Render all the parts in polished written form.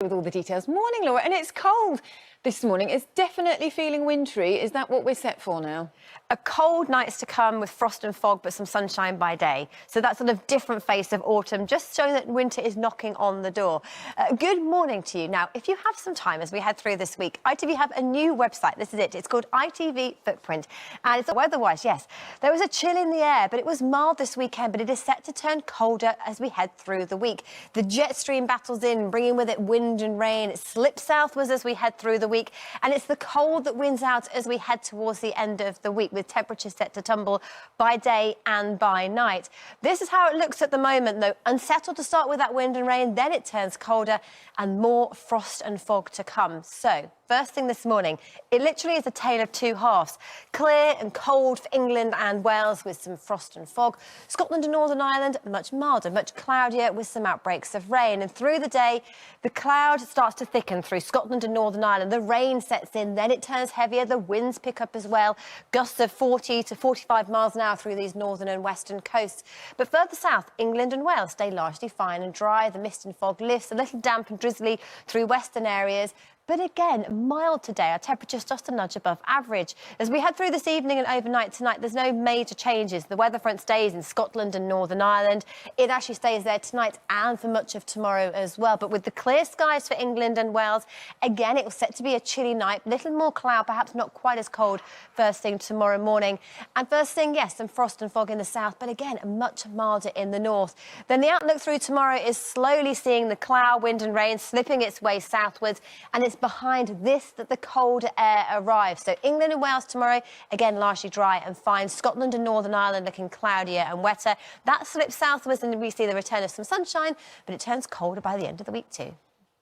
With all the details. Morning, Laura, and it's cold this morning. It's definitely feeling wintry. Is that what we're set for now? A cold night's to come with frost and fog, but some sunshine by day. So that sort of different face of autumn just shows that winter is knocking on the door. Good morning to you. Now, if you have some time as we head through this week, ITV have a new website. This is it. It's called ITV Footprint. And it's weather-wise, yes, there was a chill in the air, but it was mild this weekend, but it is set to turn colder as we head through the week. The jet stream battles in, bringing with it wind and rain. It slips southwards as we head through the week, and it's the cold that wins out as we head towards the end of the week, with temperatures set to tumble by day and by night. This is how it looks at the moment, though. Unsettled to start with that wind and rain, then it turns colder and more frost and fog to come. So, first thing this morning, it literally is a tale of two halves. Clear and cold for England and Wales with some frost and fog. Scotland and Northern Ireland, much milder, much cloudier with some outbreaks of rain. And through the day, the cloud starts to thicken through Scotland and Northern Ireland. The rain sets in, then it turns heavier. The winds pick up as well. Gusts of 40 to 45 miles an hour through these northern and western coasts. But further south, England and Wales stay largely fine and dry. The mist and fog lifts, a little damp and drizzly through western areas. But again, mild today. Our temperature's just a nudge above average. As we head through this evening and overnight tonight, there's no major changes. The weather front stays in Scotland and Northern Ireland. It actually stays there tonight and for much of tomorrow as well. But with the clear skies for England and Wales, again, it was set to be a chilly night. Little more cloud, perhaps not quite as cold first thing tomorrow morning. And first thing, yes, some frost and fog in the south, but again, much milder in the north. Then the outlook through tomorrow is slowly seeing the cloud, wind and rain slipping its way southwards, and it's behind this that the cold air arrives. So England and Wales tomorrow, again, largely dry and fine. Scotland and Northern Ireland looking cloudier and wetter. That slips southwards and we see the return of some sunshine, but it turns colder by the end of the week too.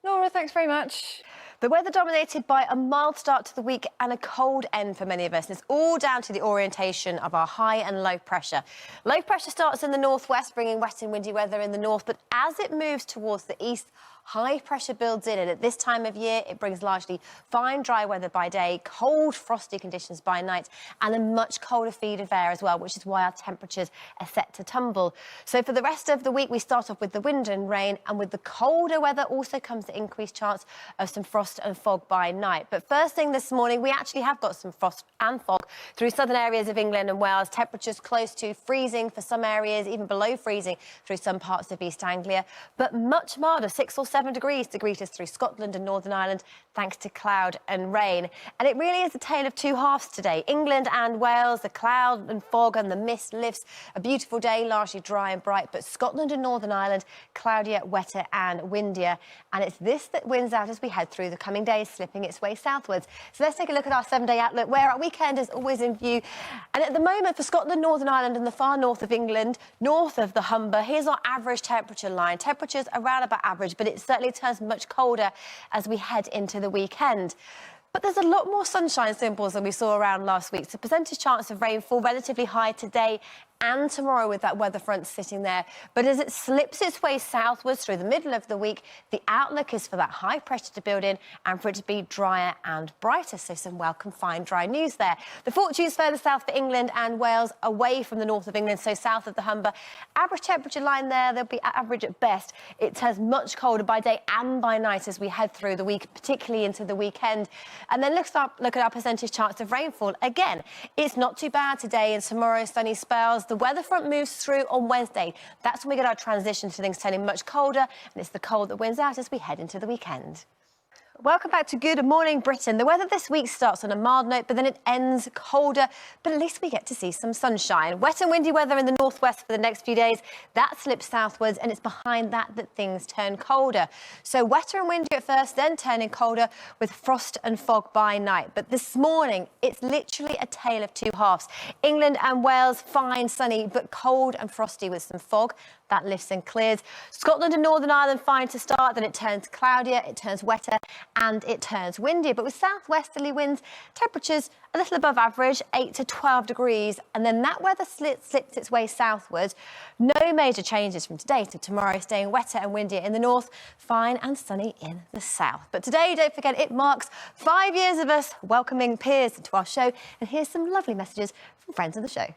Laura, thanks very much. The weather dominated by a mild start to the week and a cold end for many of us. And it's all down to the orientation of our high and low pressure. Low pressure starts in the northwest, bringing wet and windy weather in the north. But as it moves towards the east, high pressure builds in, and at this time of year, it brings largely fine, dry weather by day, cold, frosty conditions by night, and a much colder feed of air as well, which is why our temperatures are set to tumble. So for the rest of the week, we start off with the wind and rain, and with the colder weather also comes the increased chance of some frost and fog by night. But first thing this morning, we actually have got some frost and fog through southern areas of England and Wales. Temperatures close to freezing for some areas, even below freezing through some parts of East Anglia, but much milder, 6 or 7 degrees to greet us through Scotland and Northern Ireland, thanks to cloud and rain. And it really is a tale of two halves today. England and Wales, the cloud and fog and the mist lifts. A beautiful day, largely dry and bright, but Scotland and Northern Ireland, cloudier, wetter and windier. And it's this that wins out as we head through the coming days, slipping its way southwards. So let's take a look at our 7-day outlook, where our weekend is always in view. And at the moment, for Scotland, Northern Ireland and the far north of England, north of the Humber, here's our average temperature line. Temperatures around about average, but it certainly turns much colder as we head into the weekend. But there's a lot more sunshine symbols than we saw around last week. So percentage chance of rainfall relatively high today and tomorrow with that weather front sitting there. But as it slips its way southwards through the middle of the week, the outlook is for that high pressure to build in and for it to be drier and brighter. So some welcome fine dry news there. The fortunes further south for England and Wales, away from the north of England, so south of the Humber. Average temperature line there, they'll be average at best. It turns much colder by day and by night as we head through the week, particularly into the weekend. And then look at our percentage chance of rainfall. Again, it's not too bad today and tomorrow, sunny spells. The weather front moves through on Wednesday. That's when we get our transition to things turning much colder, and it's the cold that wins out as we head into the weekend. Welcome back to Good Morning Britain. The weather this week starts on a mild note, but then it ends colder, but at least we get to see some sunshine. Wet and windy weather in the northwest for the next few days. That slips southwards, and it's behind that things turn colder. So wetter and windy at first, then turning colder with frost and fog by night. But this morning, it's literally a tale of two halves. England and Wales, fine, sunny, but cold and frosty with some fog. That lifts and clears. Scotland and Northern Ireland, fine to start, then it turns cloudier, it turns wetter, and it turns windier. But with southwesterly winds, temperatures a little above average, 8 to 12 degrees. And then that weather slips its way southward. No major changes from today to tomorrow, staying wetter and windier in the north, fine and sunny in the south. But today, don't forget, it marks 5 years of us welcoming peers into our show. And here's some lovely messages from friends of the show.